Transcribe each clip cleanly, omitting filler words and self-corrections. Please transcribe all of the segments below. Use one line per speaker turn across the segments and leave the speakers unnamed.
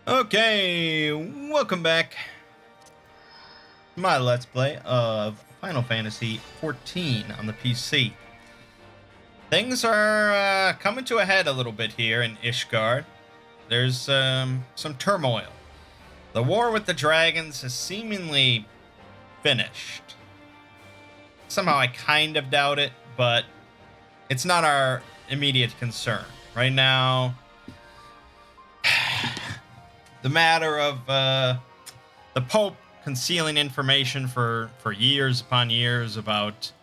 Okay, welcome back to my Let's Play of Final Fantasy XIV on the PC. Things are coming to a head a little bit here in ISHGARD. There's some turmoil. The war with the dragons has seemingly finished. Somehow I kind of doubt it, but it's not our immediate concern. Right now, the matter of the Pope concealing information for years upon years about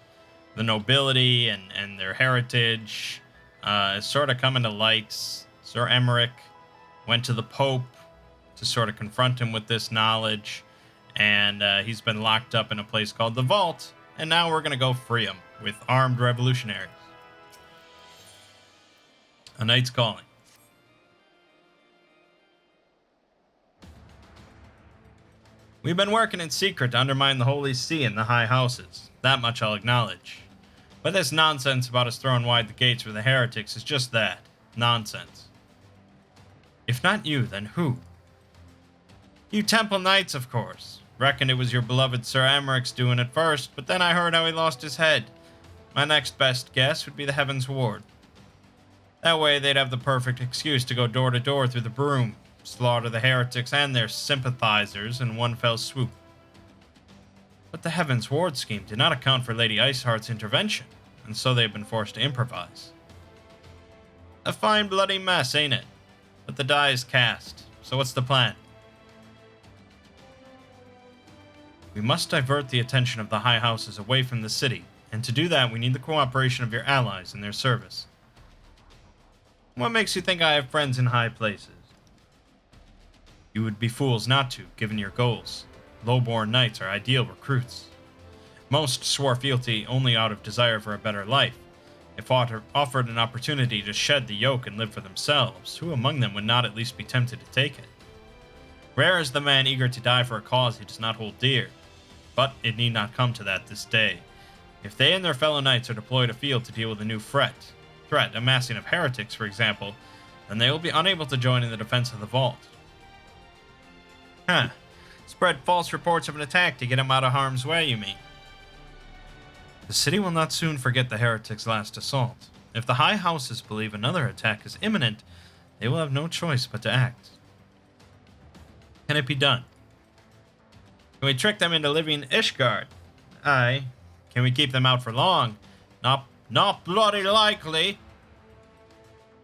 the nobility and their heritage is sort of coming to light. Sir Emmerich went to the Pope to sort of confront him with this knowledge, and he's been locked up in a place called the Vault, and now we're going to go free him with armed revolutionaries. A knight's calling. We've been working in secret to undermine the Holy See and the High Houses. That much I'll acknowledge. But this nonsense about us throwing wide the gates for the heretics is just that. Nonsense. If not you, then who? You Temple Knights, of course. Reckoned it was your beloved Sir Emmerich's doing it first, but then I heard how he lost his head. My next best guess would be the Heaven's Ward. That way they'd have the perfect excuse to go door to door through the broom, slaughter the heretics and their sympathizers in one fell swoop. But the Heaven's Ward scheme did not account for Lady Iceheart's intervention, and so they've been forced to improvise. A fine bloody mess, ain't it? But the die is cast, so what's the plan? We must divert the attention of the High Houses away from the city, and to do that we need the cooperation of your allies in their service. What makes you think I have friends in high places? You would be fools not to, given your goals. Low-born knights are ideal recruits. Most swore fealty only out of desire for a better life. If offered an opportunity to shed the yoke and live for themselves, who among them would not at least be tempted to take it? Rare is the man eager to die for a cause he does not hold dear. But it need not come to that this day. If they and their fellow knights are deployed afield to deal with a new threat, a massing of heretics, for example, then they will be unable to join in the defense of the vault. Huh. Spread false reports of an attack to get him out of harm's way, you mean? The city will not soon forget the heretics' last assault. If the High Houses believe another attack is imminent, they will have no choice but to act. Can it be done? Can we trick them into living in ISHGARD? Aye. Can we keep them out for long? Not bloody likely.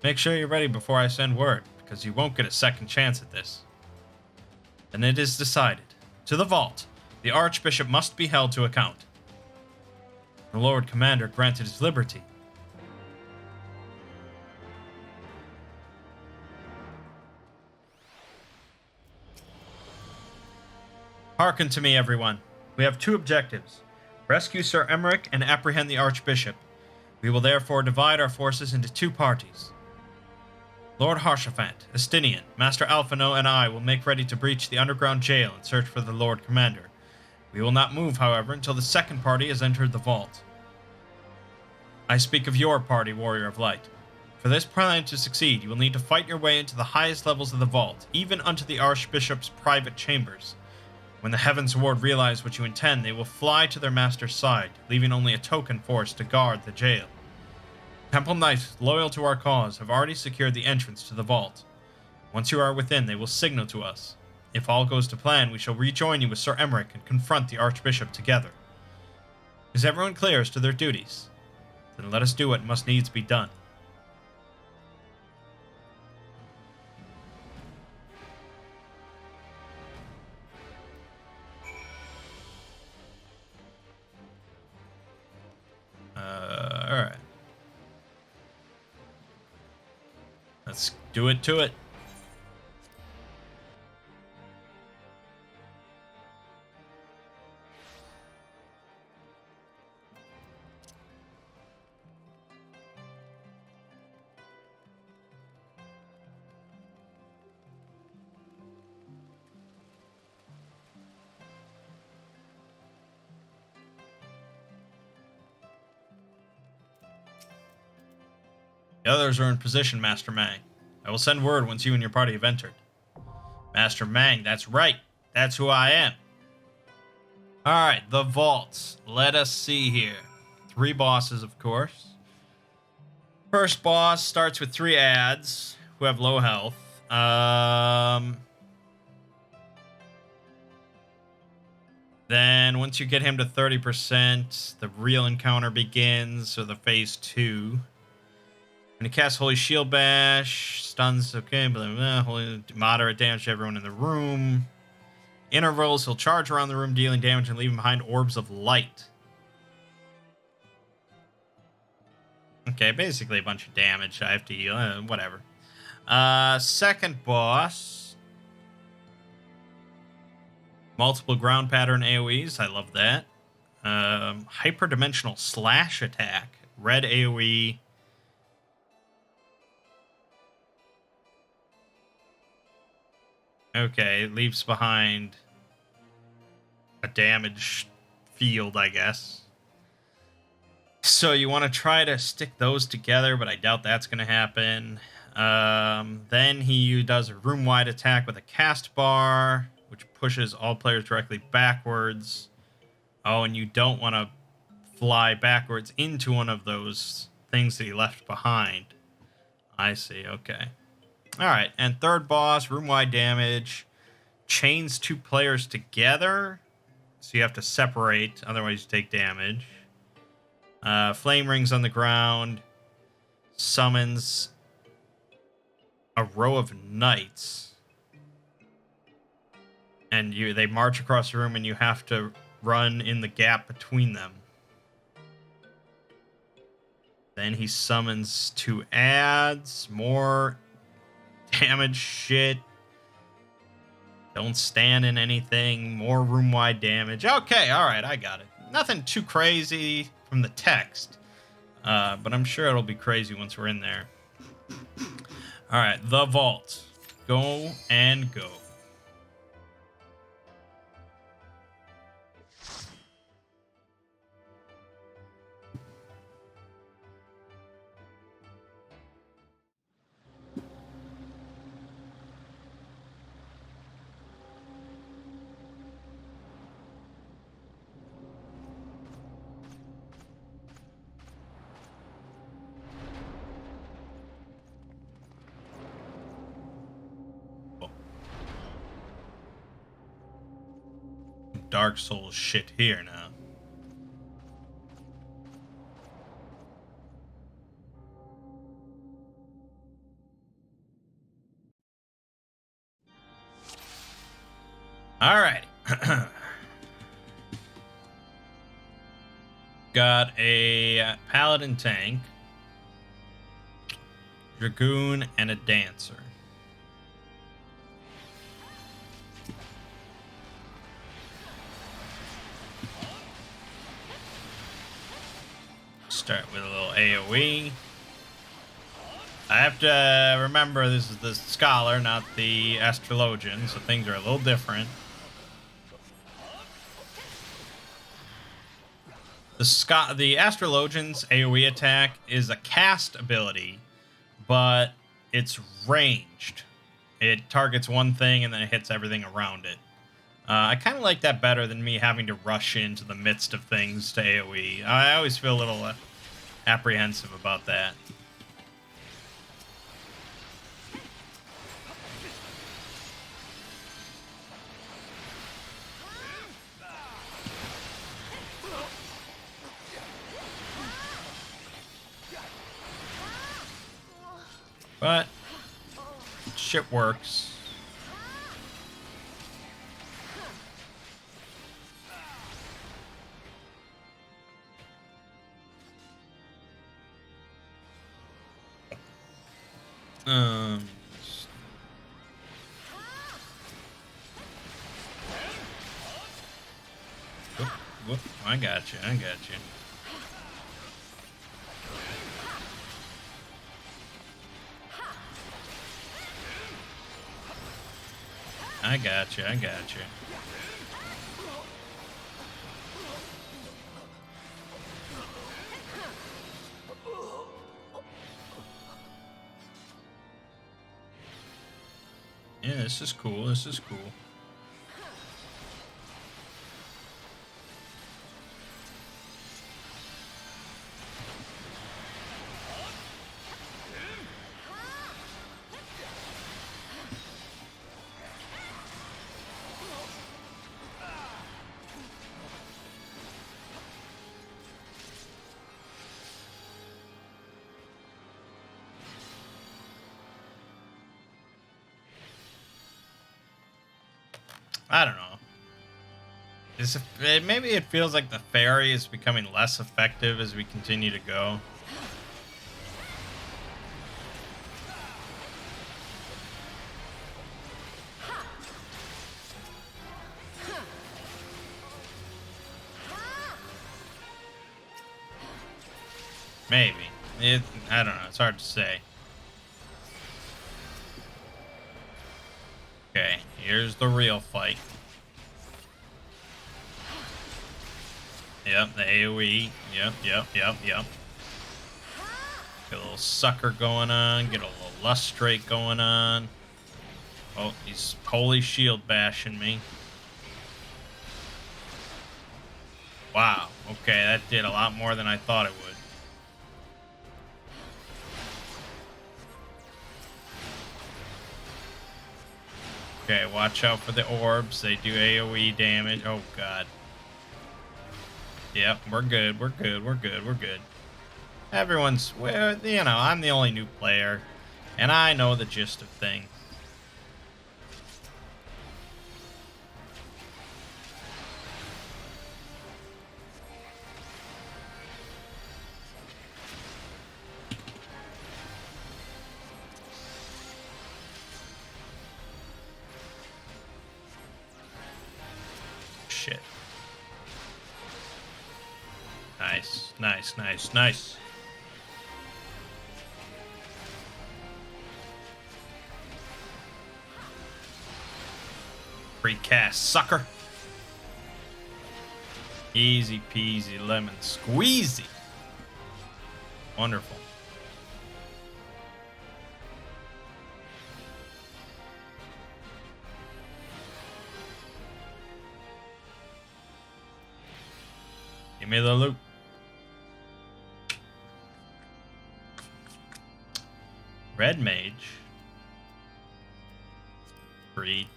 Make sure you're ready before I send word, because you won't get a second chance at this. Then it is decided. To the vault. The Archbishop must be held to account. The Lord Commander granted his liberty. Hearken to me, everyone. We have two objectives. Rescue Sir Emmerich and apprehend the Archbishop. We will therefore divide our forces into two parties. Lord Harshaphant, Estinian, Master Alphino, and I will make ready to breach the underground jail and search for the Lord Commander. We will not move, however, until the second party has entered the vault. I speak of your party, Warrior of Light. For this plan to succeed, you will need to fight your way into the highest levels of the vault, even unto the Archbishop's private chambers. When the Heaven's Ward realize what you intend, they will fly to their master's side, leaving only a token force to guard the jail. Temple Knights, loyal to our cause, have already secured the entrance to the vault. Once you are within, they will signal to us. If all goes to plan, we shall rejoin you with Sir Emmerich and confront the Archbishop together. Is everyone clear as to their duties? Then let us do what must needs be done. Alright. Let's do it to it. The others are in position, Master Mangg. I will send word once you and your party have entered. Master Mangg, that's right. That's who I am. Alright, the vaults. Let us see here. 3 bosses, of course. First boss starts with 3 ads who have low health. Then once you get him to 30%, the real encounter begins, so the phase 2. When he casts Holy Shield Bash, stuns, okay, blah, blah, blah, moderate damage to everyone in the room. Intervals, he'll charge around the room, dealing damage and leaving behind orbs of light. Okay, basically a bunch of damage I have to heal, whatever. Second boss. Multiple ground pattern AoEs, I love that. Hyperdimensional slash attack. Red AoE. Okay, it leaves behind a damage field, I guess. So you want to try to stick those together, but I doubt that's going to happen. Then he does a room-wide attack with a cast bar, which pushes all players directly backwards. Oh, and you don't want to fly backwards into one of those things that he left behind. I see, okay. Alright, and third boss, room-wide damage. Chains 2 players together. So you have to separate, otherwise you take damage. Flame rings on the ground. Summons a row of knights. And they march across the room and you have to run in the gap between them. Then he summons 2 ads. More damage shit. Don't stand in anything. More room-wide damage. Okay, alright, I got it. Nothing too crazy from the text. But I'm sure it'll be crazy once we're in there. Alright, the vault. Go and go. Dark Souls shit here now. Alright. Got a paladin tank, dragoon, and a dancer. Start with a little AoE. I have to remember this is the scholar, not the astrologian, so things are a little different. The astrologian's AoE attack is a cast ability, but it's ranged. It targets one thing and then it hits everything around it. I kind of like that better than me having to rush into the midst of things to AoE. I always feel a little apprehensive about that. But shit works. Whoop, I got you. I got you. I got you. I got you. Yeah, this is cool. This is cool. I don't know. Maybe it feels like the fairy is becoming less effective as we continue to go. Maybe. I don't know. It's hard to say. Okay, here's the real fight. Yep, the AoE. Yep. Get a little sucker going on. Get a little lustrate going on. Oh, he's holy shield bashing me. Wow. Okay, that did a lot more than I thought it would. Okay, watch out for the orbs. They do AoE damage. Oh, God. Yep, we're good. We're good. Everyone's, well, you know, I'm the only new player, and I know the gist of things. Shit. Nice. Free cast, sucker. Easy peasy lemon squeezy. Wonderful. Give me the loot. Red mage. Breed.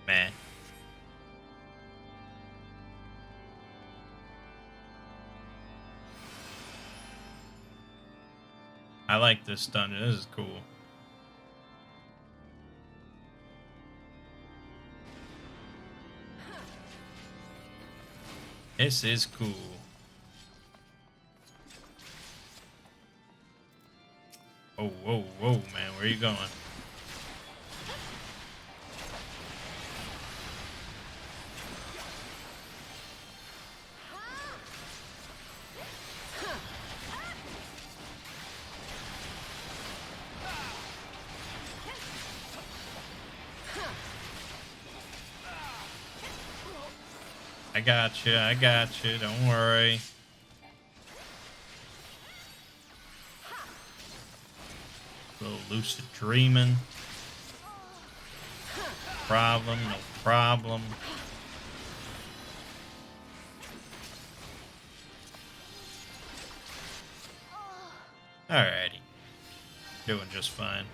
Man. I like this dungeon. This is cool. This is cool. Whoa, man. Where are you going? I got you. Don't worry. A little lucid dreaming. No problem. Alrighty. Doing just fine.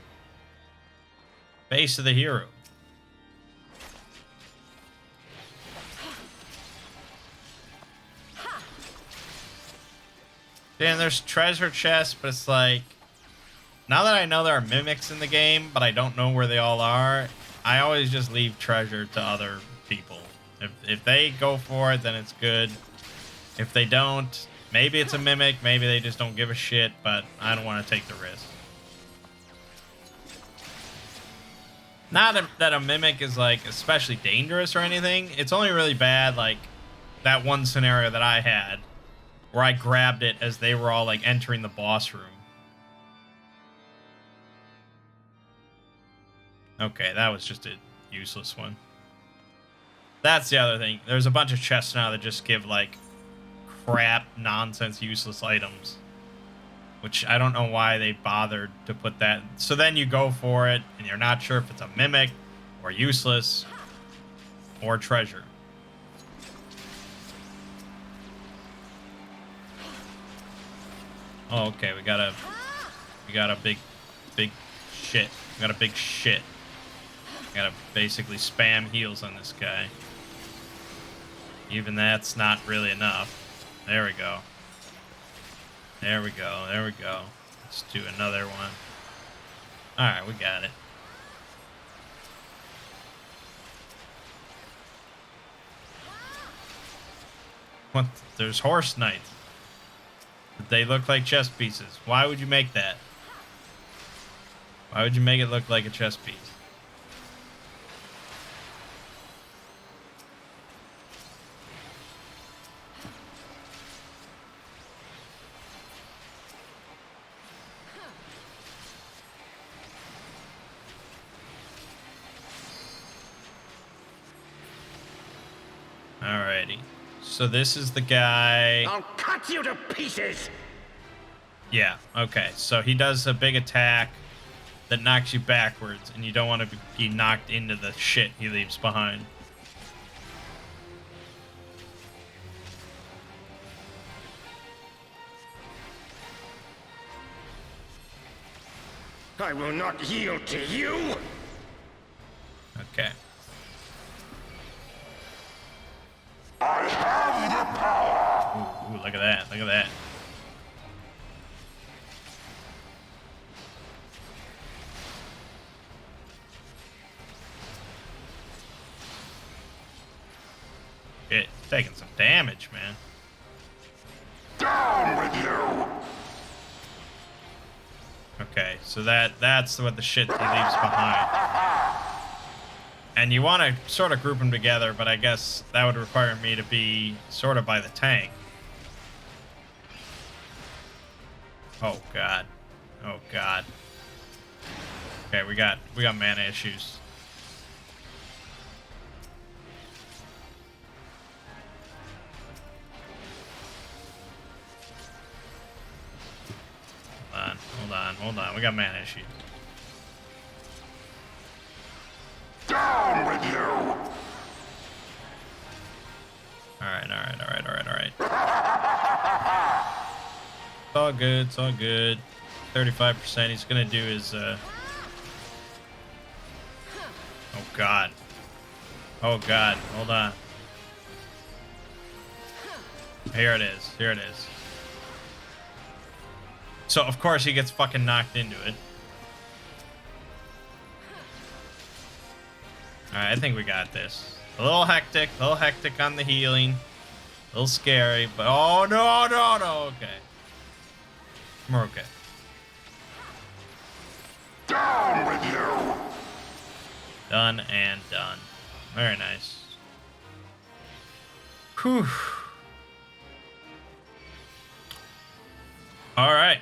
Base of the hero. Damn, there's treasure chests, but it's like, now that I know there are mimics in the game, but I don't know where they all are, I always just leave treasure to other people. If they go for it, then it's good. If they don't, maybe it's a mimic, maybe they just don't give a shit, but I don't want to take the risk. Not that a mimic is, like, especially dangerous or anything. It's only really bad, like, that one scenario that I had, where I grabbed it as they were all, like, entering the boss room. Okay, that was just a useless one. That's the other thing. There's a bunch of chests now that just give, like, crap, nonsense, useless items. which I don't know why they bothered to put that. So then you go for it, and you're not sure if it's a mimic, or useless, or treasure. Oh, okay, we got a big shit. We got a big shit. We gotta basically spam heals on this guy. Even that's not really enough. There we go. There we go. There we go. Let's do another one. Alright, we got it. What? There's horse knights. They look like chess pieces. Why would you make that? Why would you make it look like a chess piece? Alrighty. So this is the guy.
I'll cut you to pieces.
Yeah, okay. So he does a big attack that knocks you backwards, and you don't want to be knocked into the shit he leaves behind.
I will not yield to you.
Okay.
I have the power.
Ooh, look at that. Look at that. Shit, taking some damage, man.
Down with you.
Okay, so that's what the shit he leaves behind. And you want to sort of group them together, but I guess that would require me to be sort of by the tank. Oh god. Oh god. Okay, we got mana issues. Hold on. We got mana issues.
Down with you.
Alright. It's all good. 35%. He's gonna do his oh god. Hold on. Here it is. So of course he gets fucking knocked into it. Alright, I think we got this. A little hectic on the healing. A little scary, but oh no, okay. We're okay.
Down with you.
Done and done. Very nice. Whew. Alright.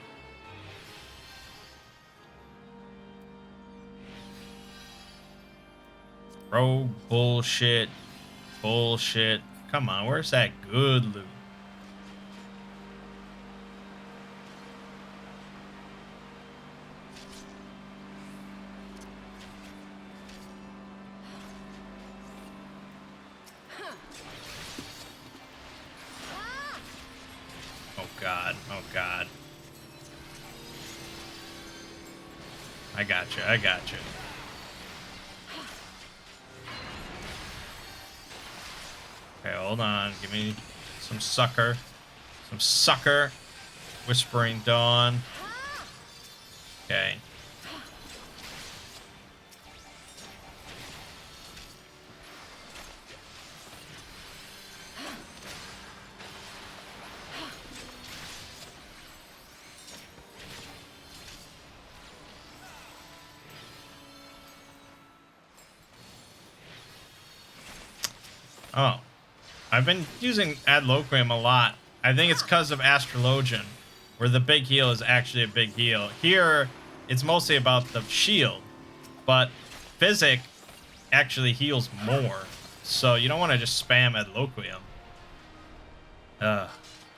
Bro, bullshit. Come on, where's that good loot? Oh god. I got you. Okay, hold on. Give me some sucker. Whispering Dawn. Okay. Oh. I've been using Adloquium a lot. I think it's because of Astrologian, where the big heal is actually a big heal. Here, it's mostly about the shield, but Physic actually heals more. So you don't want to just spam Adloquium.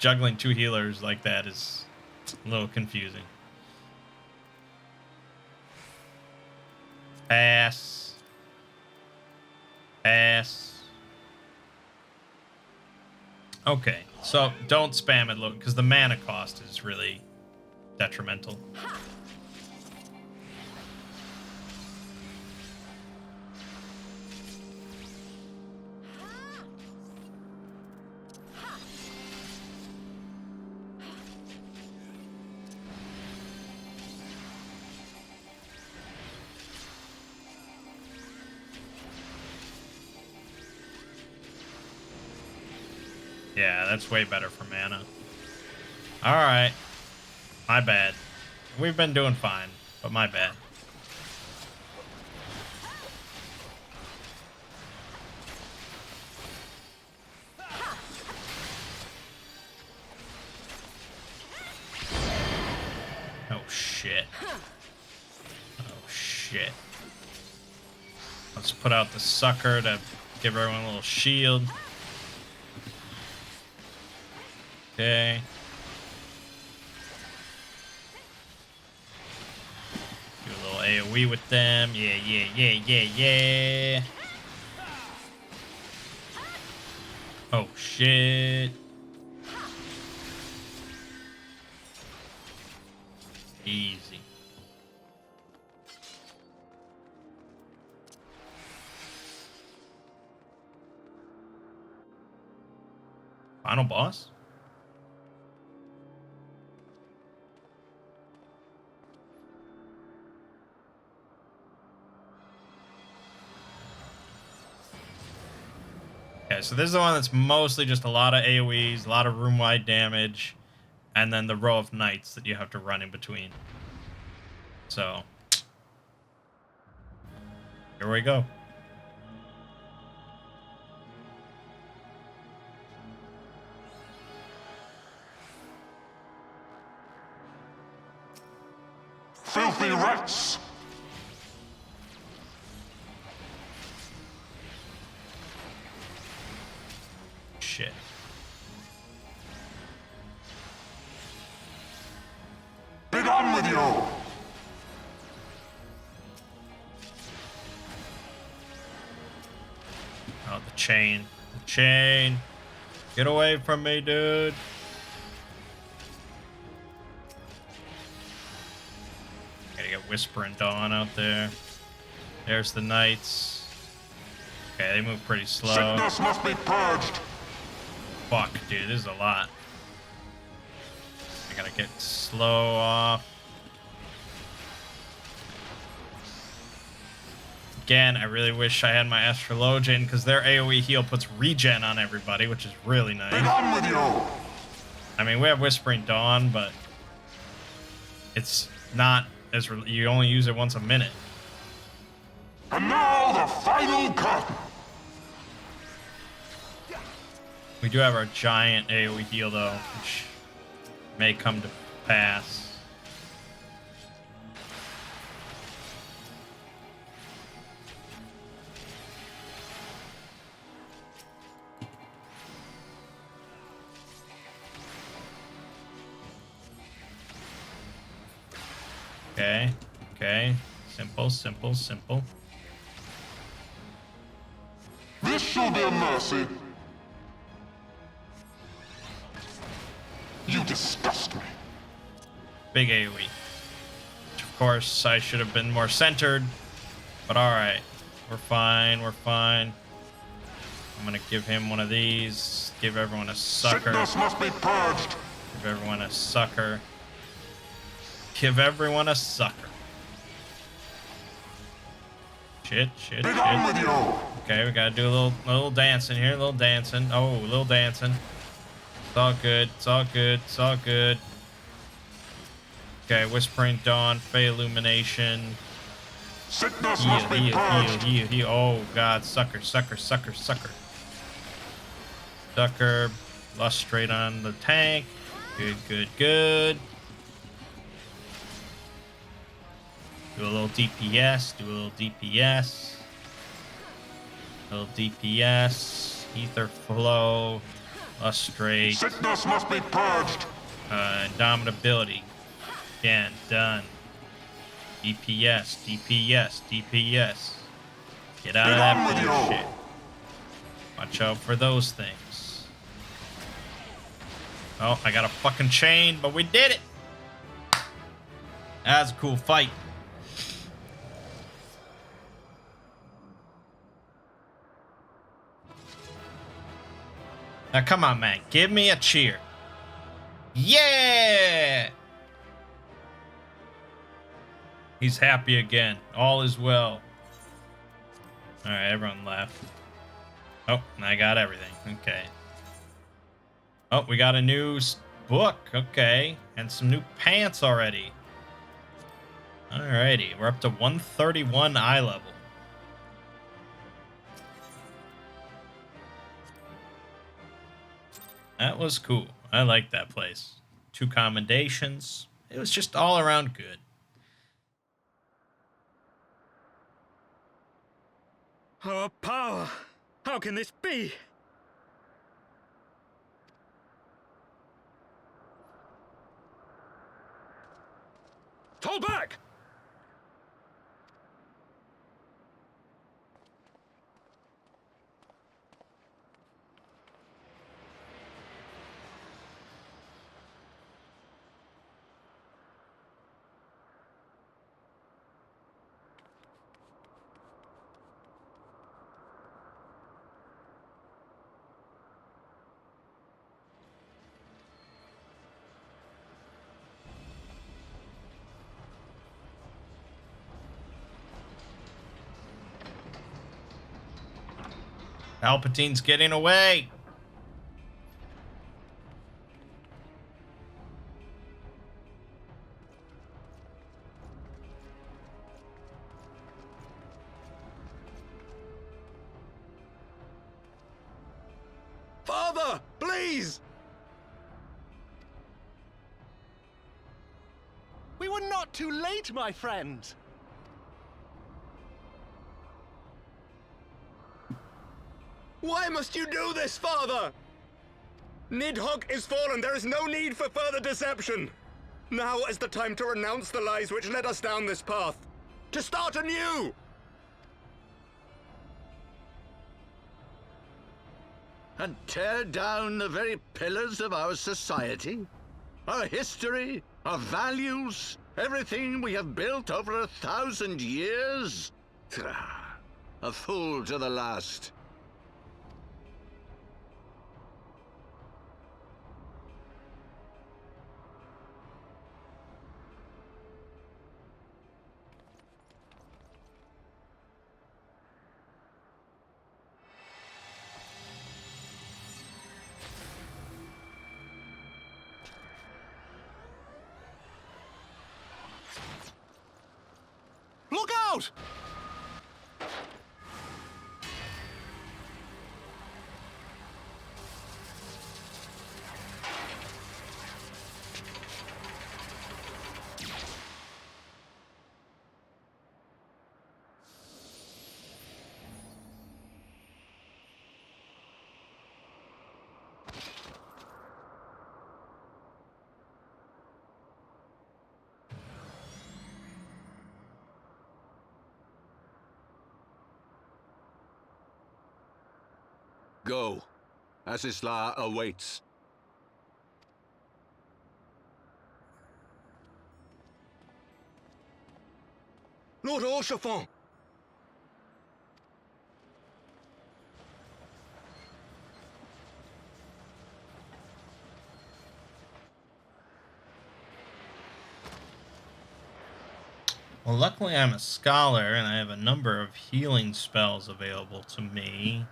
Juggling two healers like that is A little confusing. Pass. Pass. Okay, so don't spam it, look, because the mana cost is really detrimental. Yeah, that's way better for mana. Alright. My bad. We've been doing fine, but my bad. Oh, shit. Oh, shit. Let's put out the sucker to give everyone a little shield. Okay. Do a little AoE with them. Yeah, yeah, yeah, yeah, yeah. Oh, shit. Easy. Final boss? Okay, so this is the one that's mostly just a lot of AoEs, a lot of room-wide damage, and then the row of knights that you have to run in between. So, here we go.
Filthy rats!
Shit.
Be done with you!
Oh, the chain. The chain. Get away from me, dude. Gotta get Whispering Dawn out there. There's the knights. Okay, they move pretty slow.
Sickness must be purged!
Fuck, dude, this is a lot. I gotta get slow off. Again, I really wish I had my Astrologian, because their AoE heal puts regen on everybody, which is really
Be
nice.
done with you!
I mean, we have Whispering Dawn, but it's not as... you only use it once a minute.
And now the final curtain!
We do have our giant AoE heal, though, which may come to pass. Okay, okay. Simple, simple, simple.
This shall be a mercy. You disgust me.
Big AoE. Which, of course, I should have been more centered. But alright. We're fine, we're fine. I'm gonna give him one of these. Give everyone a sucker.
Sickness must be purged.
Give everyone a sucker. Give everyone a sucker. Shit, shit,
Be done
shit.
with you!
Okay, we gotta do a little dancing here, a little dancing. Oh, a little dancing. It's all good, it's all good, it's all good. Okay, Whispering Dawn, Fey Illumination.
Sickness
Heal,
must be
heal,
purged.
heal, heal, heal. Oh, God, sucker, sucker, sucker, sucker. Sucker, lustrate on the tank. Good, good, good. Do a little DPS, do a little DPS. A little DPS. Ether flow. Lustrate.
Sickness must be purged.
Indomitability. Again, done. DPS, DPS, DPS. Get out of that bullshit. Watch out for those things. Oh, I got a fucking chain, but we did it! That was a cool fight. Now come on, man. Give me a cheer. Yeah! He's happy again. All is well. Alright, everyone left. Oh, I got everything. Okay. Oh, we got a new book. Okay. And some new pants already. Alrighty. We're up to 131 eye level. That was cool. I liked that place. 2 commendations. It was just all around good.
Our power! How can this be? Fall back!
Palpatine's getting away.
Father, please!
We were not too late, my friend.
Why must you do this, Father? Nidhogg is fallen. There is no need for further deception. Now is the time to renounce the lies which led us down this path. To start anew!
And tear down the very pillars of our society? Our history, our values, everything we have built over 1,000 years? A fool to the last.
Look out!
Go. Asisla awaits.
Lord Orchefort!
Well, luckily I'm a scholar and I have a number of healing spells available to me.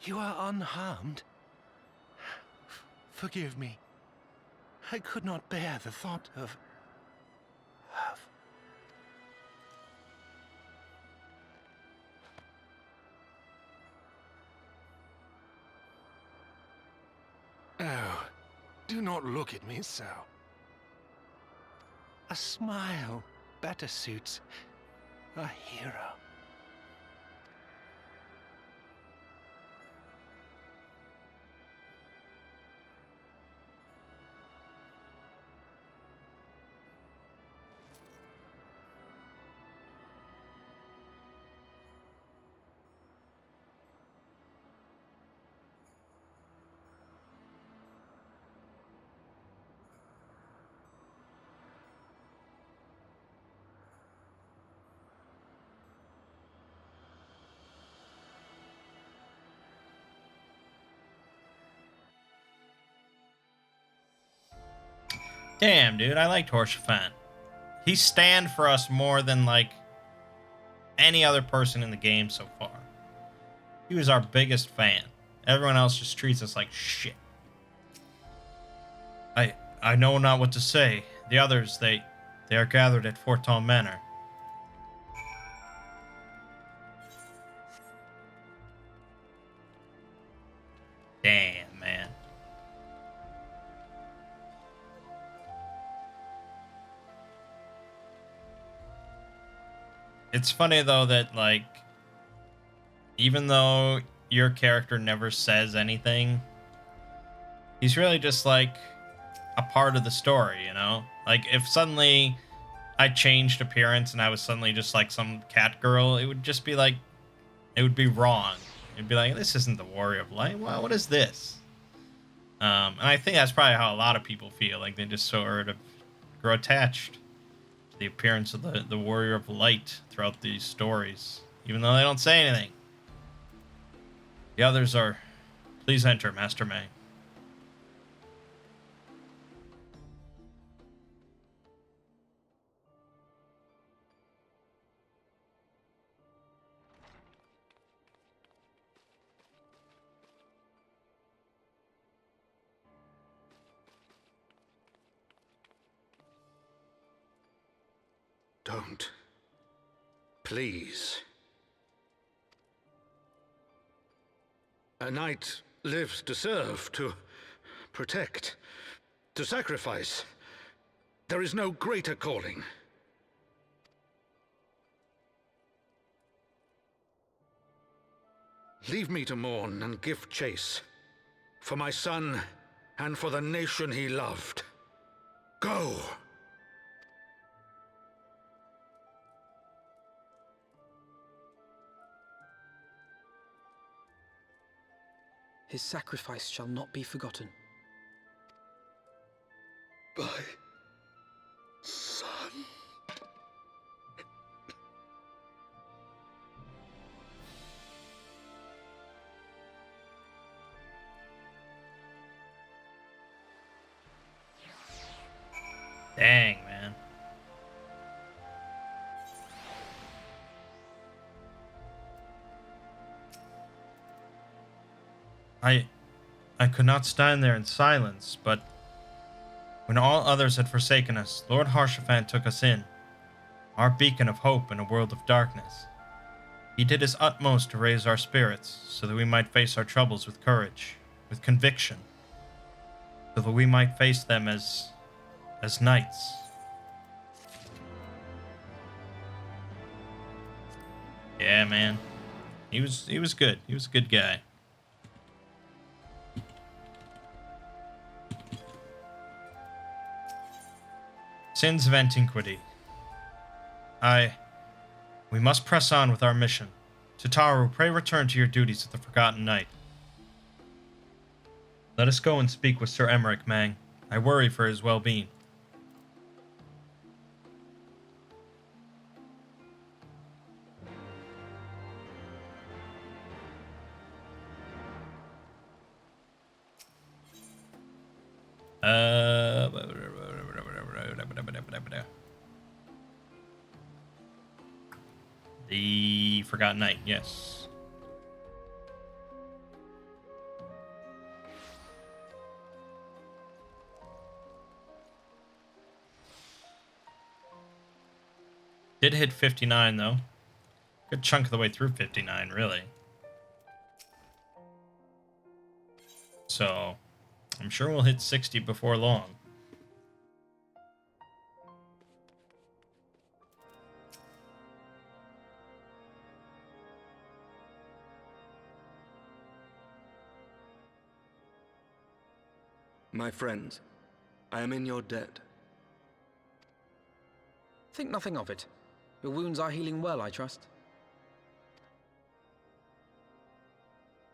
You are unharmed. Forgive me. I could not bear the thought of... Oh, do not look at me so. A smile better suits a hero.
Damn, dude, I liked Horsefant. He stand for us more than, like, any other person in the game so far. He was our biggest fan. Everyone else just treats us like shit. I know not what to say. The others, they are gathered at Forton Manor. Damn, man. It's funny, though, that, like, even though your character never says anything, he's really just, like, a part of the story, you know? Like, if suddenly I changed appearance and I was suddenly just, like, some cat girl, it would just be, like, it would be wrong. It'd be like, this isn't the Warrior of Light. Well, what is this? And I think that's probably how a lot of people feel. Like, they just sort of grow attached to the appearance of the Warrior of Light throughout these stories, even though they don't say anything. The others are... Please enter, Master Mangg.
Don't. Please. A knight lives to serve, to protect, to sacrifice. There is no greater calling. Leave me to mourn and give chase. For my son and for the nation he loved. Go!
His sacrifice shall not be forgotten.
My son.
Dang, man. I could not stand there in silence, but when all others had forsaken us, Lord Harshaphant took us in, our beacon of hope in a world of darkness. He did his utmost to raise our spirits, so that we might face our troubles with courage, with conviction, so that we might face them as knights. Yeah, man. He was good. He was a good guy. Sins of Antiquity. We must press on with our mission. Tataru, pray return to your duties at the Forgotten Knight. Let us go and speak with Sir Emmerich, Mangg. I worry for his well-being. The Forgotten Knight, yes. Did hit 59, though. Good chunk of the way through 59, really. So, I'm sure we'll hit 60 before long.
My friends, I am in your debt.
Think nothing of it. Your wounds are healing well, I trust.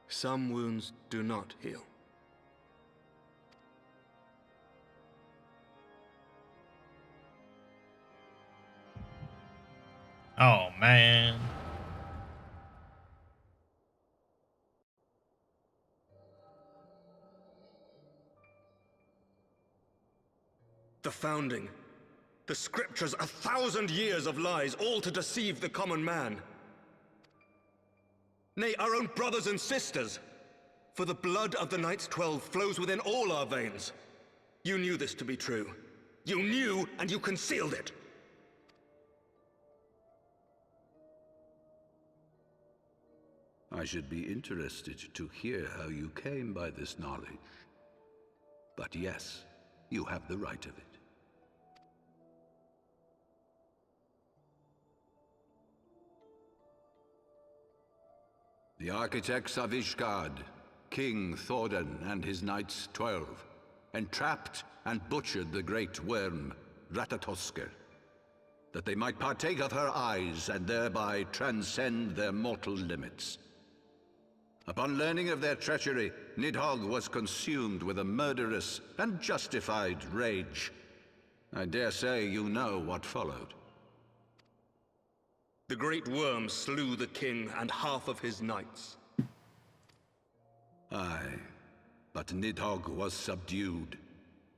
Some wounds do not heal.
Oh, man.
The founding. The scriptures, 1,000 years of lies, all to deceive the common man. Nay, our own brothers and sisters. For the blood of the Knights 12 flows within all our veins. You knew this to be true. You knew, and you concealed it.
I should be interested to hear how you came by this knowledge. But yes, you have the right of it. The architects of ISHGARD, King Thordan and his Knights 12, entrapped and butchered the great worm, Ratatoskr, that they might partake of her eyes and thereby transcend their mortal limits. Upon learning of their treachery, Nidhogg was consumed with a murderous and justified rage. I dare say you know what followed.
The great worm slew the king and half of his knights.
Aye, but Nidhogg was subdued,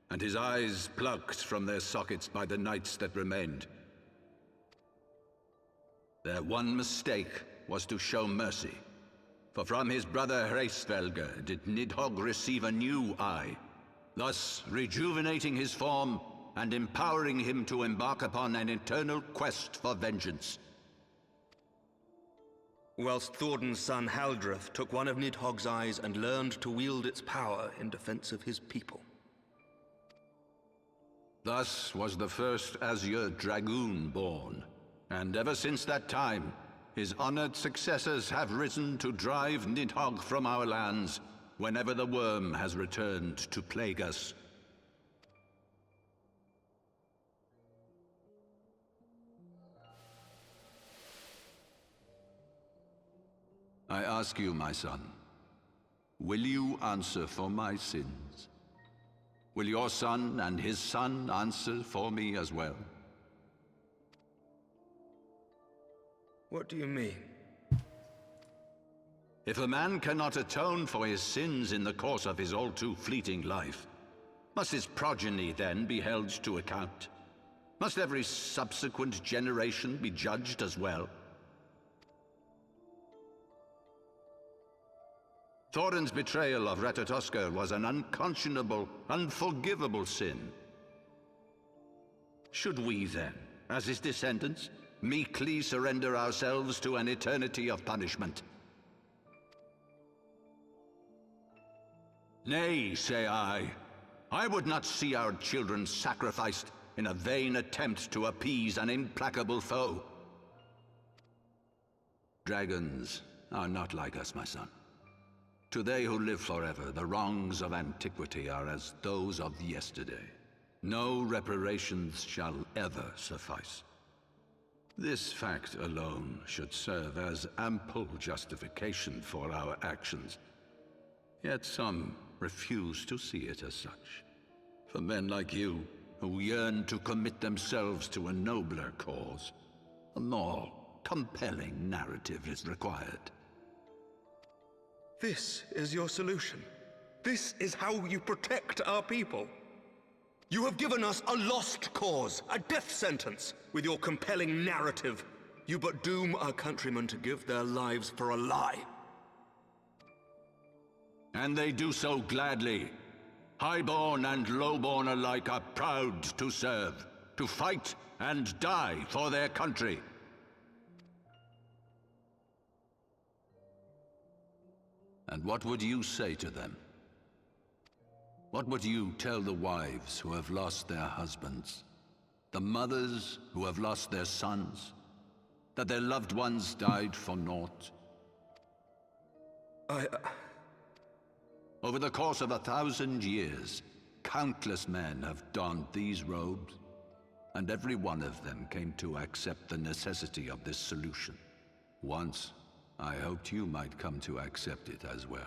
and his eyes plucked from their sockets by the knights that remained. Their one mistake was to show mercy, for from his brother Hreysvelgr did Nidhogg receive a new eye, thus rejuvenating his form and empowering him to embark upon an eternal quest for vengeance.
Whilst Thordan's son Haldreth took one of Nidhogg's eyes and learned to wield its power in defense of his people.
Thus was the first Azure Dragoon born, and ever since that time, his honored successors have risen to drive Nidhogg from our lands whenever the worm has returned to plague us. I ask you, my son, will you answer for my sins? Will your son and his son answer for me as well?
What do you mean?
If a man cannot atone for his sins in the course of his all-too fleeting life, must his progeny then be held to account? Must every subsequent generation be judged as well? Thordan's betrayal of Ratatoskr was an unconscionable, unforgivable sin. Should we then, as his descendants, meekly surrender ourselves to an eternity of punishment? Nay, say I. I would not see our children sacrificed in a vain attempt to appease an implacable foe. Dragons are not like us, my son. To they who live forever, the wrongs of antiquity are as those of yesterday. No reparations shall ever suffice. This fact alone should serve as ample justification for our actions. Yet some refuse to see it as such. For men like you, who yearn to commit themselves to a nobler cause, a more compelling narrative is required.
This is your solution. This is how you protect our people. You have given us a lost cause, a death sentence. With your compelling narrative, you but doom our countrymen to give their lives for a lie.
And they do so gladly. Highborn and lowborn alike are proud to serve, to fight and die for their country. And what would you say to them? What would you tell the wives who have lost their husbands? The mothers who have lost their sons? That their loved ones died for naught? Over the course of 1,000 years, countless men have donned these robes, and every one of them came to accept the necessity of this solution. Once, I hoped you might come to accept it as well.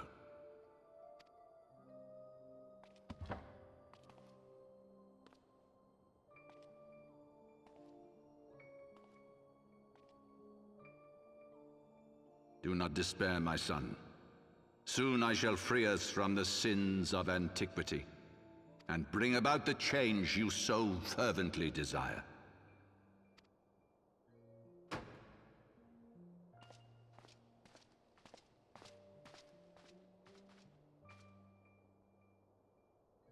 Do not despair, my son. Soon I shall free us from the sins of antiquity, and bring about the change you so fervently desire.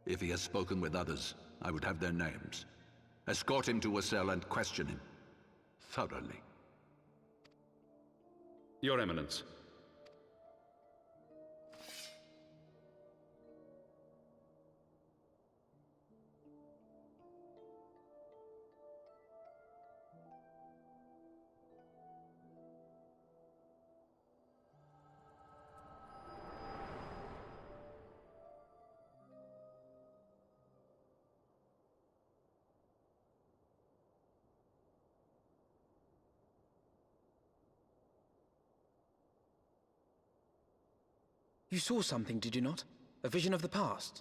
If he has spoken with others, I would have their names. Escort him to a cell and question him thoroughly.
Your Eminence.
You saw something, did you not? A vision of the past?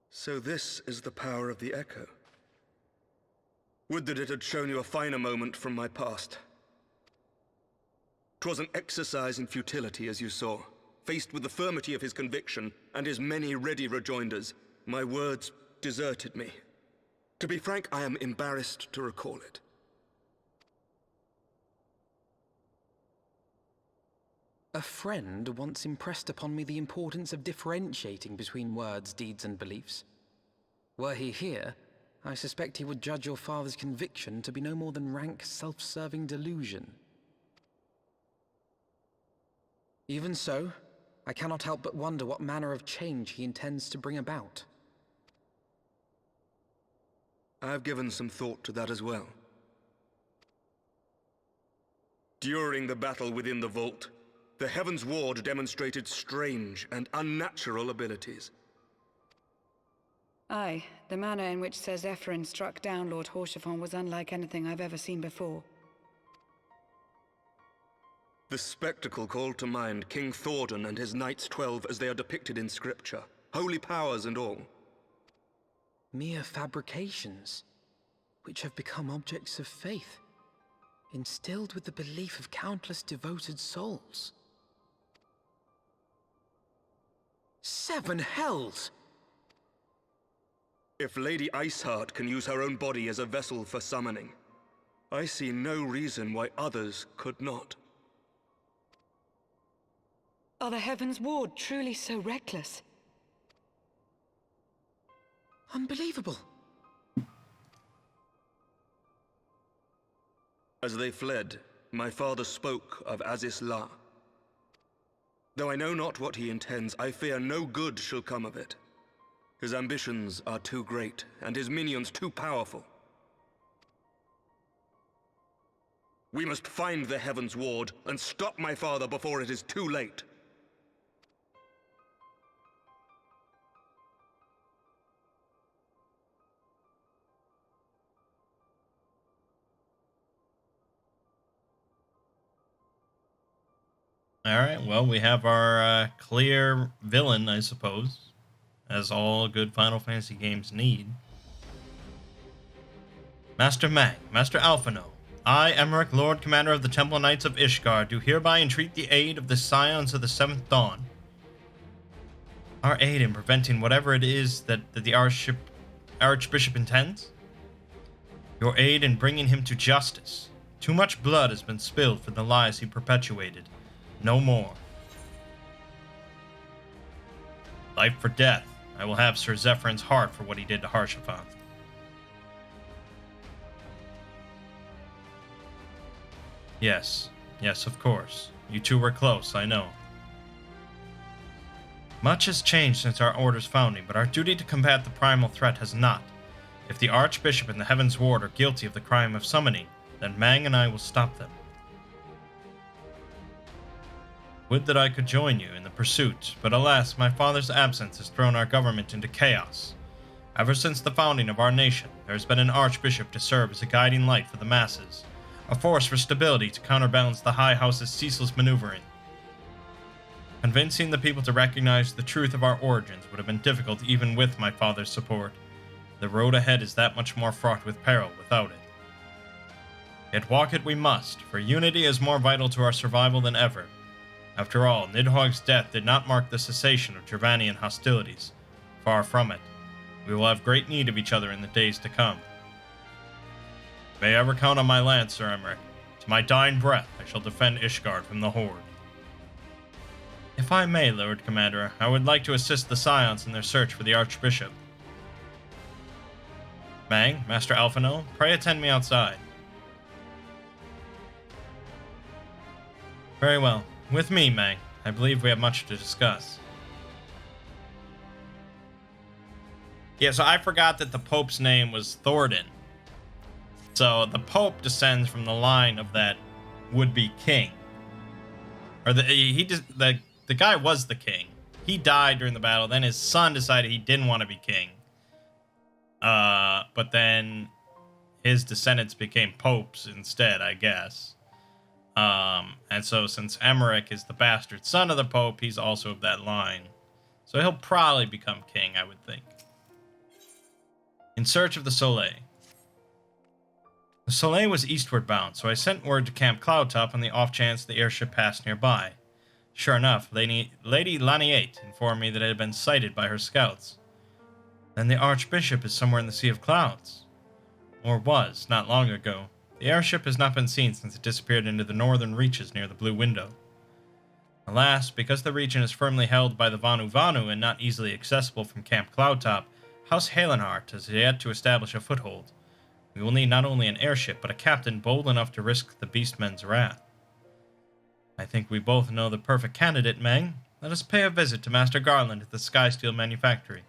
So this is the power of the Echo. Would that it had shown you a finer moment from my past. 'Twas an exercise in futility, as you saw. Faced with the firmity of his conviction and his many ready rejoinders, my words deserted me. To be frank, I am embarrassed to recall it.
A friend once impressed upon me the importance of differentiating between words, deeds, and beliefs. Were he here, I suspect he would judge your father's conviction to be no more than rank, self-serving delusion. Even so, I cannot help but wonder what manner of change he intends to bring about.
I've given some thought to that as well. During the battle within the vault, the Heaven's Ward demonstrated strange and unnatural abilities.
Aye, the manner in which Sir Zephyrin struck down Lord Haurchefant was unlike anything I've ever seen before.
The spectacle called to mind King Thordan and his Knights 12 as they are depicted in scripture, holy powers and all.
Mere fabrications, which have become objects of faith, instilled with the belief of countless devoted souls. 7 hells!
If Lady Iceheart can use her own body as a vessel for summoning, I see no reason why others could not.
Are the Heaven's Ward truly so reckless?
Unbelievable.
As they fled, my father spoke of Azis La. Though I know not what he intends, I fear no good shall come of it. His ambitions are too great, and his minions too powerful. We must find the Heaven's Ward and stop my father before it is too late.
Alright, well, we have our clear villain, I suppose, as all good Final Fantasy games need. Master Mangg, Master Alphino, I, Emmerich, Lord Commander of the Temple Knights of ISHGARD, do hereby entreat the aid of the Scions of the Seventh Dawn. Our aid in preventing whatever it is that the Archbishop intends. Your aid in bringing him to justice. Too much blood has been spilled for the lies he perpetuated. No more. Life for death. I will have Sir Zephyr's heart for what he did to Haurchefant. Yes, of course. You two were close, I know. Much has changed since our Order's founding, but our duty to combat the primal threat has not. If the Archbishop and the Heaven's Ward are guilty of the crime of summoning, then Mangg and I will stop them. Would that I could join you in the pursuit, but alas, my father's absence has thrown our government into chaos. Ever since the founding of our nation, there has been an archbishop to serve as a guiding light for the masses, a force for stability to counterbalance the High House's ceaseless maneuvering. Convincing the people to recognize the truth of our origins would have been difficult even with my father's support. The road ahead is that much more fraught with peril without it. Yet walk it we must, for unity is more vital to our survival than ever. After all, Nidhogg's death did not mark the cessation of Gervanian hostilities. Far from it. We will have great need of each other in the days to come. May I ever count on my lance, Sir Emmerich. To my dying breath, I shall defend ISHGARD from the Horde. If I may, Lord Commander, I would like to assist the Scions in their search for the Archbishop. Mangg, Master Alphinaud, pray attend me outside. Very well. With me, Mangg. I believe we have much to discuss. Yeah, so I forgot that the Pope's name was Thordan. So the Pope descends from the line of that would-be king. Or the guy was the king. He died during the battle. Then his son decided he didn't want to be king. But then his descendants became popes instead, I guess. And so since Emmerich is the bastard son of the Pope, he's also of that line. So he'll probably become king, I would think. In search of the Soleil. The Soleil was eastward bound, so I sent word to Camp Cloudtop on the off chance the airship passed nearby. Sure enough, Lady Laniate informed me that it had been sighted by her scouts. Then the Archbishop is somewhere in the Sea of Clouds. Or was, not long ago. The airship has not been seen since it disappeared into the northern reaches near the Blue Window. Alas, because the region is firmly held by the Vanu Vanu and not easily accessible from Camp Cloudtop, House Halenhart has yet to establish a foothold. We will need not only an airship, but a captain bold enough to risk the beastmen's wrath. I think we both know the perfect candidate, Mangg. Let us pay a visit to Master Garland at the Skysteel Manufactory.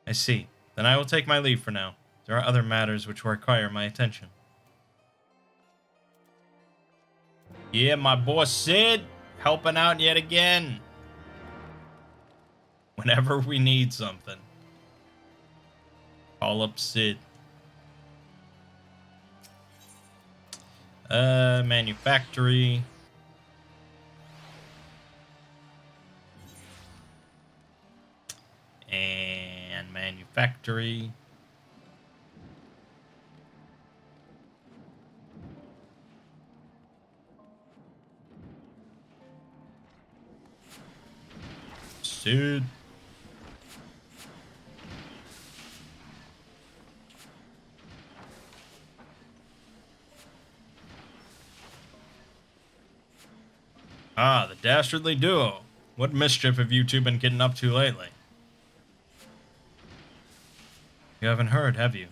I see. Then I will take my leave for now. There are other matters which require my attention. Yeah, my boy Sid, helping out yet again. Whenever we need something. Call up Sid. Manufactory. And manufactory. Sid. Ah, the dastardly duo. What mischief have you two been getting up to lately? You haven't heard, have you?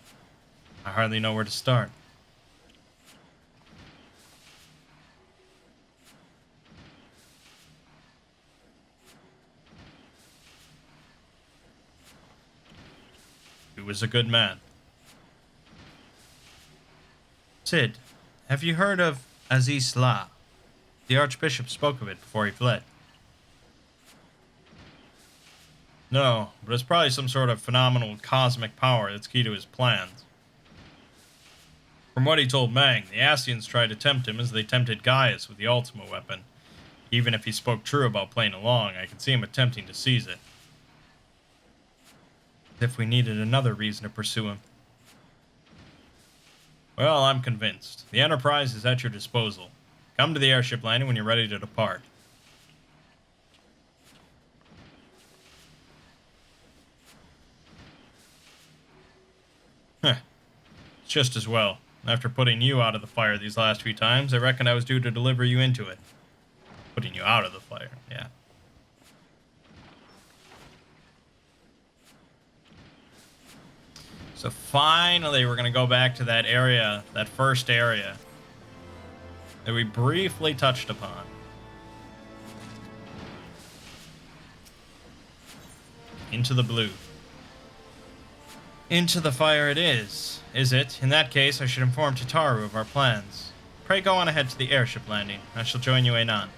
I hardly know where to start. He was a good man. Sid, have you heard of Azizla? The Archbishop spoke of it before he fled. No, but it's probably some sort of phenomenal cosmic power that's key to his plans. From what he told Mangg, the Ascians tried to tempt him as they tempted Gaius with the Ultima weapon. Even if he spoke true about playing along, I could see him attempting to seize it. As if we needed another reason to pursue him. Well, I'm convinced. The Enterprise is at your disposal. Come to the airship landing when you're ready to depart. It's just as well. After putting you out of the fire these last few times, I reckoned I was due to deliver you into it. Putting you out of the fire, yeah. So finally, we're going to go back to that area, that first area that we briefly touched upon. Into the blue. Into the fire it is it? In that case, I should inform Tataru of our plans. Pray go on ahead to the airship landing. I shall join you anon.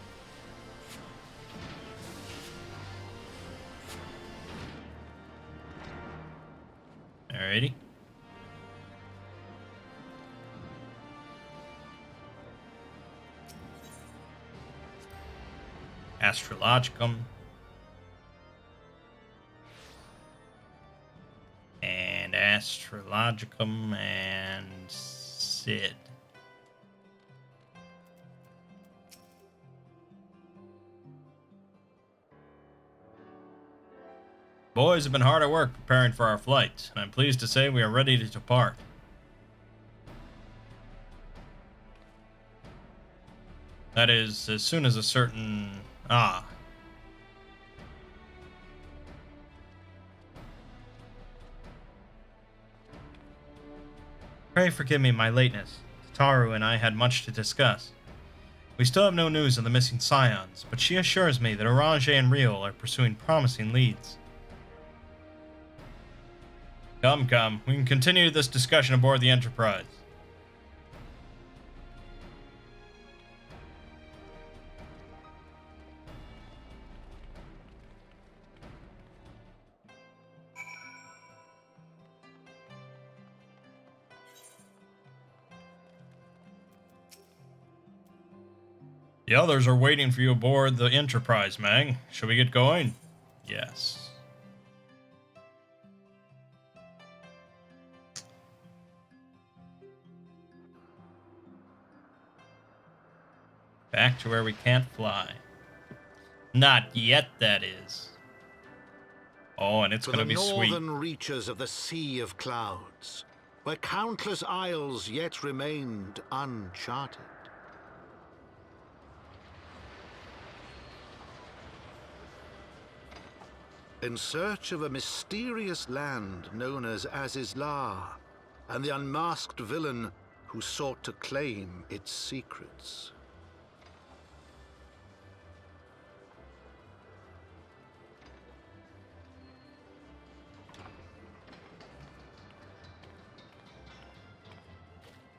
Alrighty. Astrologicum. And Astrologicum and Sid. Boys have been hard at work preparing for our flight, and I'm pleased to say we are ready to depart. That is, as soon as a certain... Pray forgive me my lateness. Taru and I had much to discuss. We still have no news of the missing scions, but she assures me that Orange and Riol are pursuing promising leads. Come, we can continue this discussion aboard the Enterprise. The others are waiting for you aboard the Enterprise, Mangg. Shall we get going? Yes. Back to where we can't fly. Not yet, that is. Oh, and it's going to be sweet.
To the northern reaches of the Sea of Clouds, where countless isles yet remained uncharted. In search of a mysterious land known as Azizlar, and the unmasked villain who sought to claim its secrets.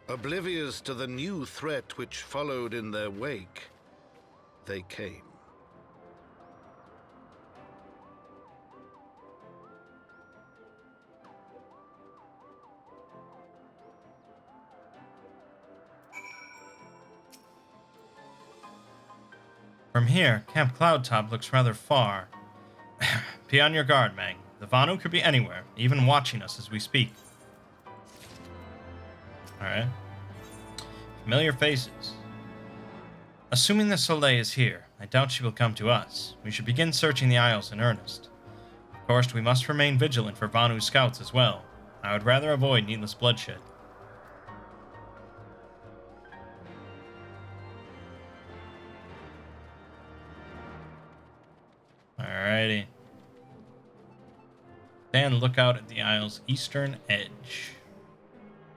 Oblivious to the new threat which followed in their wake, they came.
From here, Camp Cloudtop looks rather far. Be on your guard, Mangg. The Vanu could be anywhere, even watching us as we speak. Alright. Familiar faces. Assuming the Soleil is here, I doubt she will come to us. We should begin searching the Isles in earnest. Of course, we must remain vigilant for Vanu scouts as well. I would rather avoid needless bloodshed. Alrighty. Stand lookout at the Isle's eastern edge.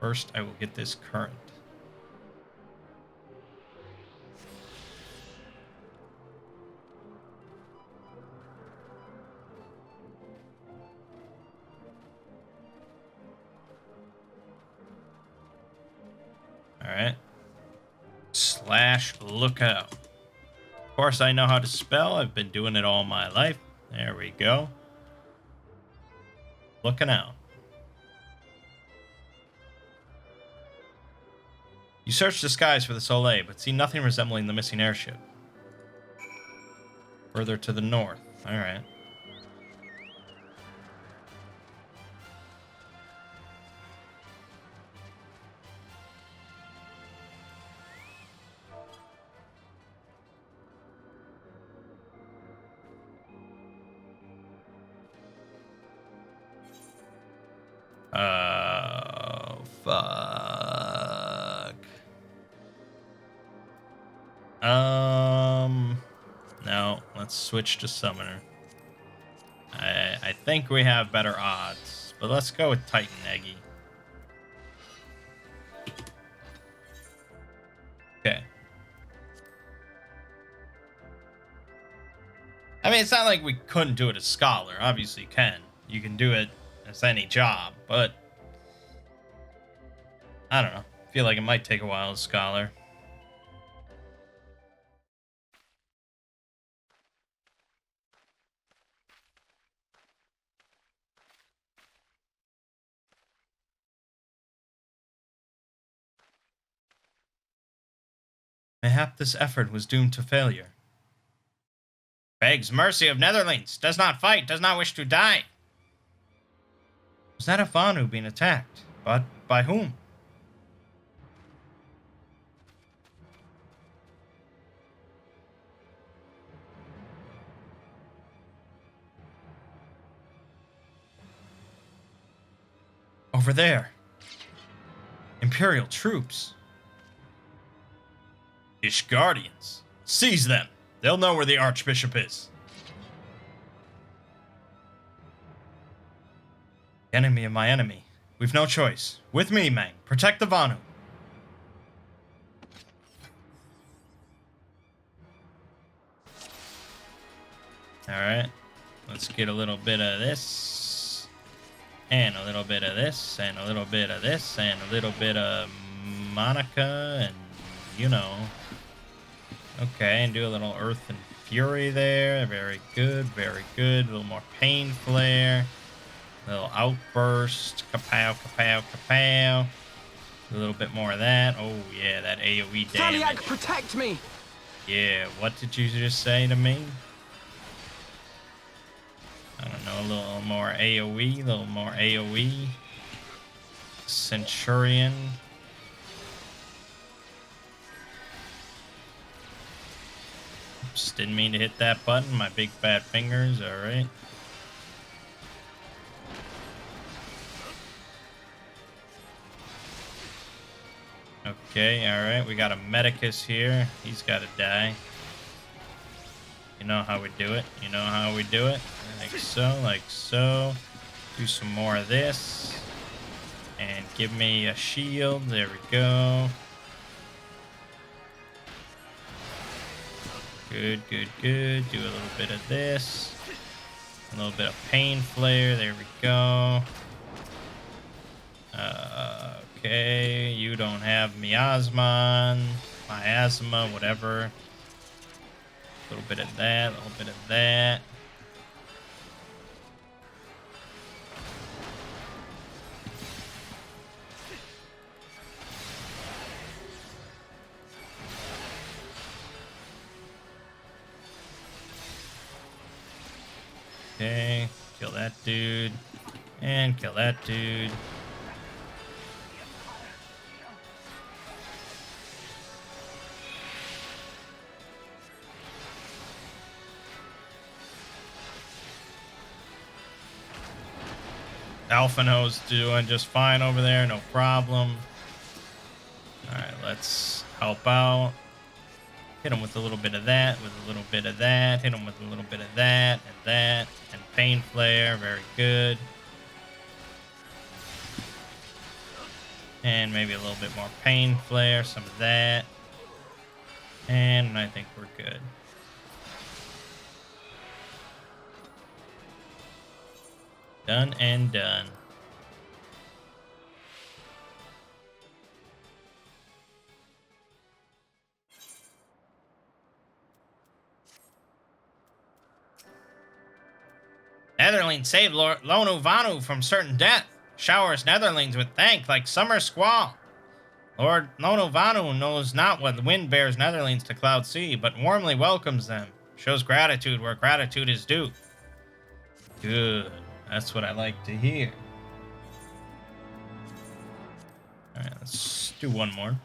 First, I will get this current. Alright. / lookout. Of course, I know how to spell. I've been doing it all my life. There we go. Looking out. You search the skies for the Soleil, but see nothing resembling the missing airship. Further to the north. Alright. Oh, fuck. No, let's switch to Summoner. I think we have better odds, but let's go with Titan Eggy. Okay. I mean, it's not like we couldn't do it as Scholar. Obviously you can. You can do it as any job, but I don't know. I feel like it might take a while as Scholar. Mayhap this effort was doomed to failure. Begs mercy of Netherlands, does not fight, does not wish to die. Was that a Vanu being attacked? But by whom? Over there. Imperial troops. ISHGARDians. Seize them. They'll know where the Archbishop is. The enemy of my enemy. We've no choice. With me, Mangg. Protect the Vanu. Alright. Let's get a little bit of this. And a little bit of this. And a little bit of this. And a little bit of Monica. And, you know. Okay, and do a little Earth and Fury there. Very good, very good. A little more Pain Flare. A little Outburst. Kapow, kapow, kapow. A little bit more of that. Oh, yeah, that AoE damage.
Taliak, protect me!
Yeah, what did you just say to me? I don't know, a little more AoE, a little more AoE. Centurion. Oops, didn't mean to hit that button. My big fat fingers, alright. Okay, alright. We got a Medicus here. He's gotta die. You know how we do it. You know how we do it. Like so, like so. Do some more of this. And give me a shield. There we go. Good, good, good. Do a little bit of this. A little bit of Pain Flare. There we go. Okay, you don't have miasma, whatever. A little bit of that, a little bit of that. Okay, kill that dude. And kill that dude. Alphino's doing just fine over there, no problem. Alright, let's help out. Hit him with a little bit of that, with a little bit of that. Hit him with a little bit of that, and Pain Flare, very good. And maybe a little bit more Pain Flare, some of that. And I think we're good. Done and done. Netherlings saved Lonu Vanu from certain death. Showers Netherlings with thank like summer squall. Lord Lonu Vanu knows not what the wind bears Netherlings to Cloud Sea, but warmly welcomes them. Shows gratitude where gratitude is due. Good. That's what I like to hear. Alright, let's do one more.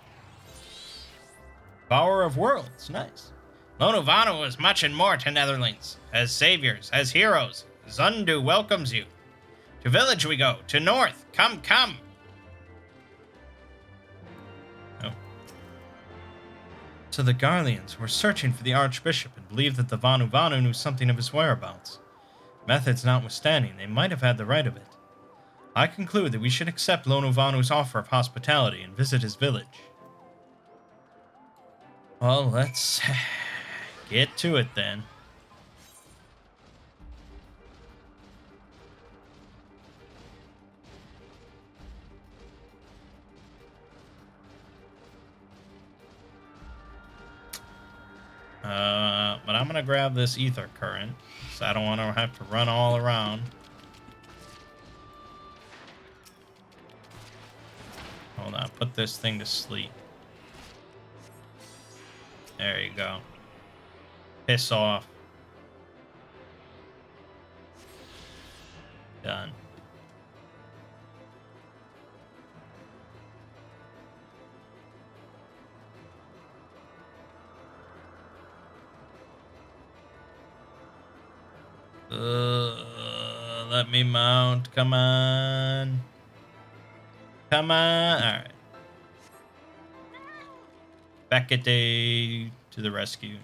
Power of Worlds. Nice. Lonu Vanu is much and more to Netherlings. As saviors, as heroes. Zundu welcomes you. To village we go. To north. Come, come. Oh. So the Garleans were searching for the Archbishop and believed that the Vanu knew something of his whereabouts. Methods notwithstanding, they might have had the right of it. I conclude that we should accept Lonu Vanu's offer of hospitality and visit his village. Well, let's get to it then. But I'm gonna grab this ether current, so I don't want to have to run all around. Hold on, put this thing to sleep. There you go. Piss off. Done. Let me mount. Come on. Come on. All right. Beckett to the rescue.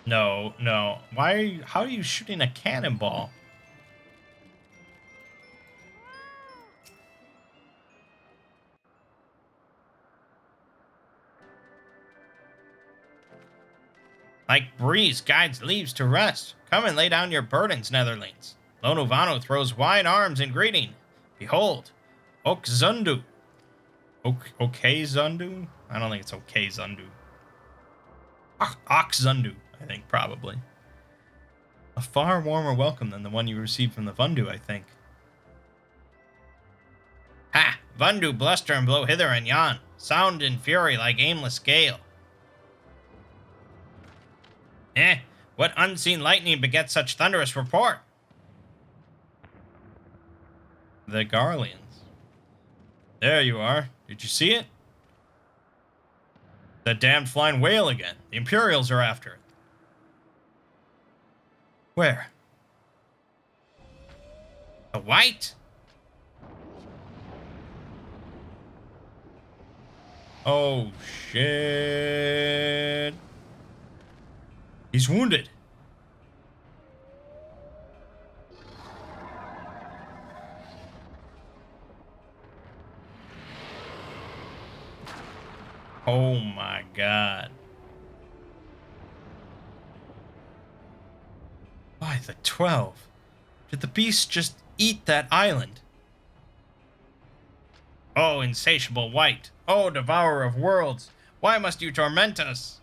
No, no. Why are you, how are you shooting a cannonball? Like breeze guides leaves to rest. Come and lay down your burdens, Netherlings. Lonovano throws wide arms in greeting. Behold, Okzundu. Okay, Zundu? I don't think it's okay, Zundu. Okzundu, I think, probably. A far warmer welcome than the one you received from the Vundu, I think. Ha! Vundu bluster and blow hither and yon. Sound in fury like aimless gale. What unseen lightning begets such thunderous report? The Garleans. There you are. Did you see it? The damned flying whale again. The Imperials are after it. Where? The White? Oh, shit. He's wounded. Oh my god. By the 12. Did the beast just eat that island? Oh, insatiable White. Oh, devourer of worlds. Why must you torment us?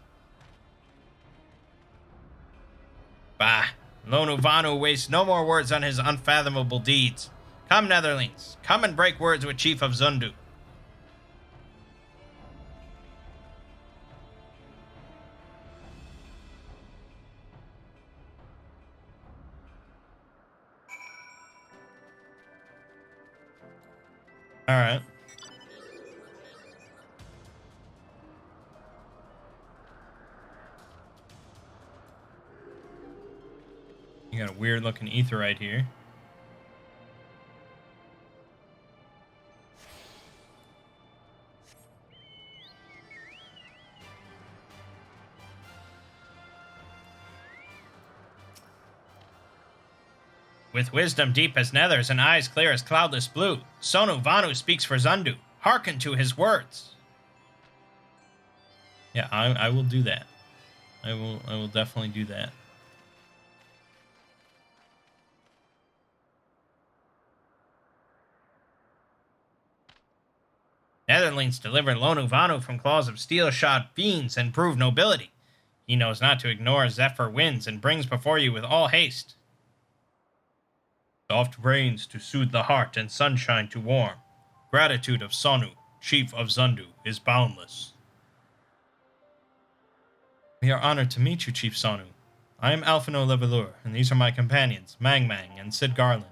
Bah, Lonovano wastes no more words on his unfathomable deeds. Come, Netherlings, come and break words with Chief of Zundu. Alright. You got a weird looking etherite here. With wisdom deep as nethers and eyes clear as cloudless blue, Sonu Vanu speaks for Zundu. Hearken to his words. Yeah, I will do that. I will definitely do that. Netherlings delivered Lonovano from claws of steel-shod fiends and prove nobility. He knows not to ignore Zephyr winds and brings before you with all haste. Soft rains to soothe the heart and sunshine to warm. Gratitude of Sonu, Chief of Zundu, is boundless. We are honored to meet you, Chief Sonu. I am Alphino Levelure, and these are my companions, Mangg and Sid Garland.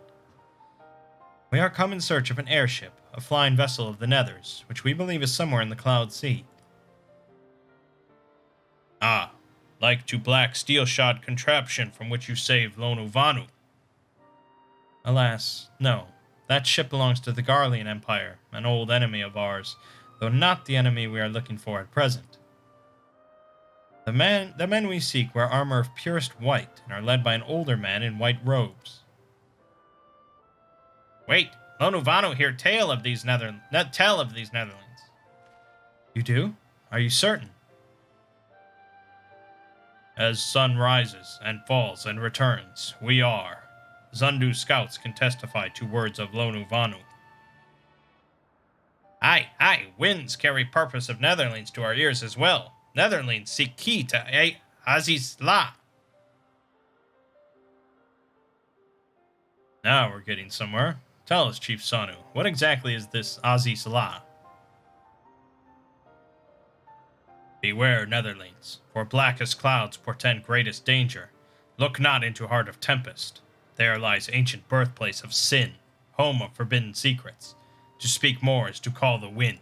We are come in search of an airship, a flying vessel of the Nethers, which we believe is somewhere in the Cloud Sea. Ah, like to black steel-shod contraption from which you saved Lonovanu. Alas, no. That ship belongs to the Garlean Empire, an old enemy of ours, though not the enemy we are looking for at present. The men we seek wear armor of purest white and are led by an older man in white robes. Wait, Lonovano hear tell of these Netherlands. You do? Are you certain? As sun rises and falls and returns, we are. Zundu scouts can testify to words of Lonovano. Aye, winds carry purpose of Netherlings to our ears as well. Netherlands seek key to Aziz's La. Now we're getting somewhere. Tell us, Chief Sanu, what exactly is this Aziz's La? Beware, Netherlands, for blackest clouds portend greatest danger. Look not into heart of tempest. There lies ancient birthplace of sin, home of forbidden secrets. To speak more is to call the wind.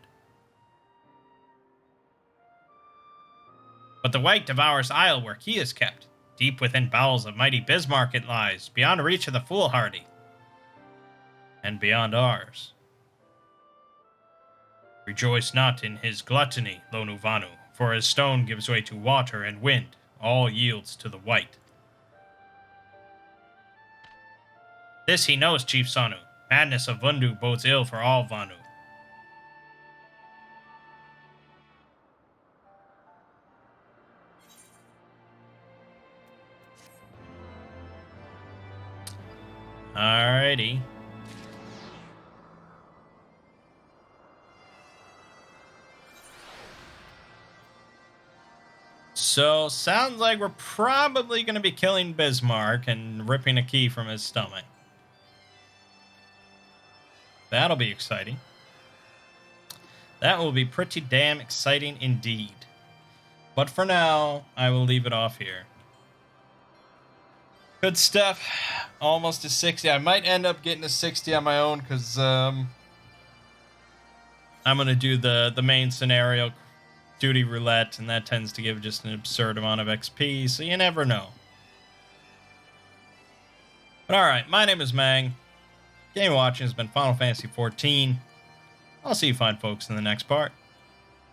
But the white devours isle where key is kept. Deep within bowels of mighty Bismarck it lies, beyond reach of the foolhardy. And beyond ours. Rejoice not in his gluttony, Lonuvanu, for his stone gives way to water and wind, all yields to the white. This he knows, Chief Sanu. Madness of Vundu bodes ill for all Vanu. Alrighty. So, sounds like we're probably going to be killing Bismarck and ripping a key from his stomach. That'll be exciting. That will be pretty damn exciting indeed. But for now, I will leave it off here. Good stuff. Almost a 60. I might end up getting a 60 on my own because I'm going to do the main scenario, duty roulette, and that tends to give just an absurd amount of XP, so you never know. But alright, my name is Mangg. Game watching has been Final Fantasy XIV. I'll see you fine folks in the next part.